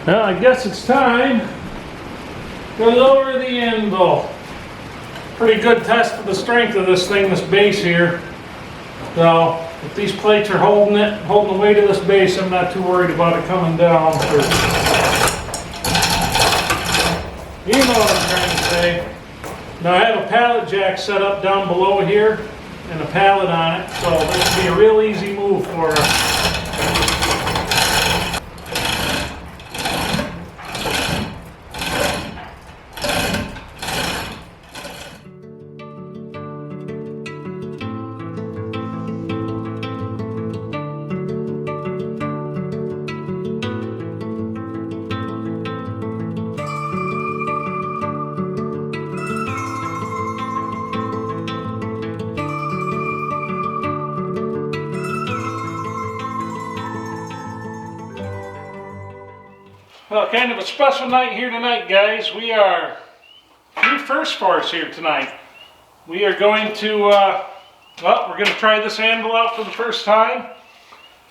Well, I guess it's time to lower the anvil. Pretty good test of the strength of this thing, this base here. So, if these plates are holding the weight of this base, I'm not too worried about it coming down. You know what I'm trying to say. Now I have a pallet jack set up down below here and a pallet on it, so this will be a real easy move for us. Well, kind of a special night here tonight, guys. We are new first for us here tonight. We are going to, well, we're going to try this anvil out for the first time.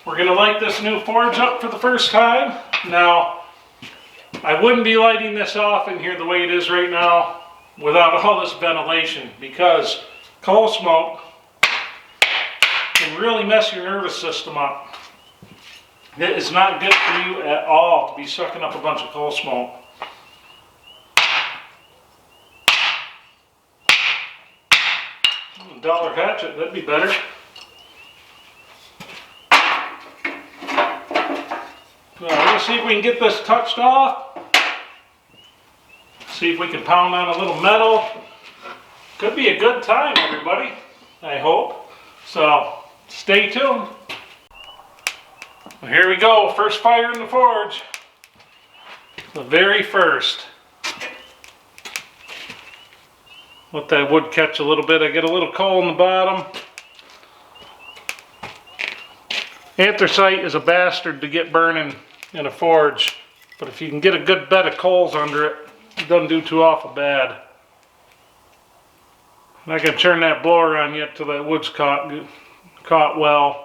We're going to light this new forge up for the first time. Now, I wouldn't be lighting this off in here the way it is right now without all this ventilation, because coal smoke can really mess your nervous system up. It is not good for you at all to be sucking up a bunch of coal smoke. $1 hatchet, that'd be better. Let's see if we can get this touched off. See if we can pound on a little metal. Could be a good time, everybody, I hope. So, stay tuned. Well, here we go, first fire in the forge. The very first. Let that wood catch a little bit. I get a little coal in the bottom. Anthracite is a bastard to get burning in a forge, but if you can get a good bed of coals under it, it doesn't do too awful bad. I'm not going to turn that blower on yet till that wood's caught well.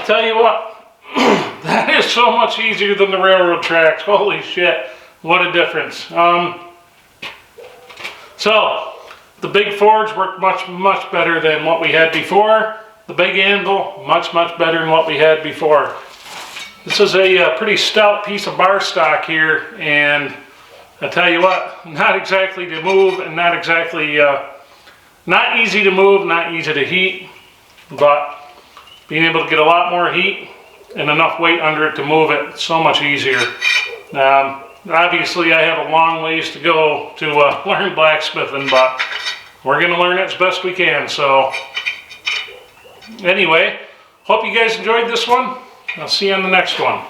tell you what, that is so much easier than the railroad tracks. Holy shit, what a difference. So, the big forge worked much better than what we had before. The big anvil, much better than what we had before. This is a pretty stout piece of bar stock here, and I tell you what, not exactly to move, and not exactly, not easy to move, not easy to heat, but being able to get a lot more heat and enough weight under it to move it, so much easier. Obviously I have a long ways to go to learn blacksmithing, but we're going to learn it as best we can. So anyway, hope you guys enjoyed this one. I'll see you on the next one.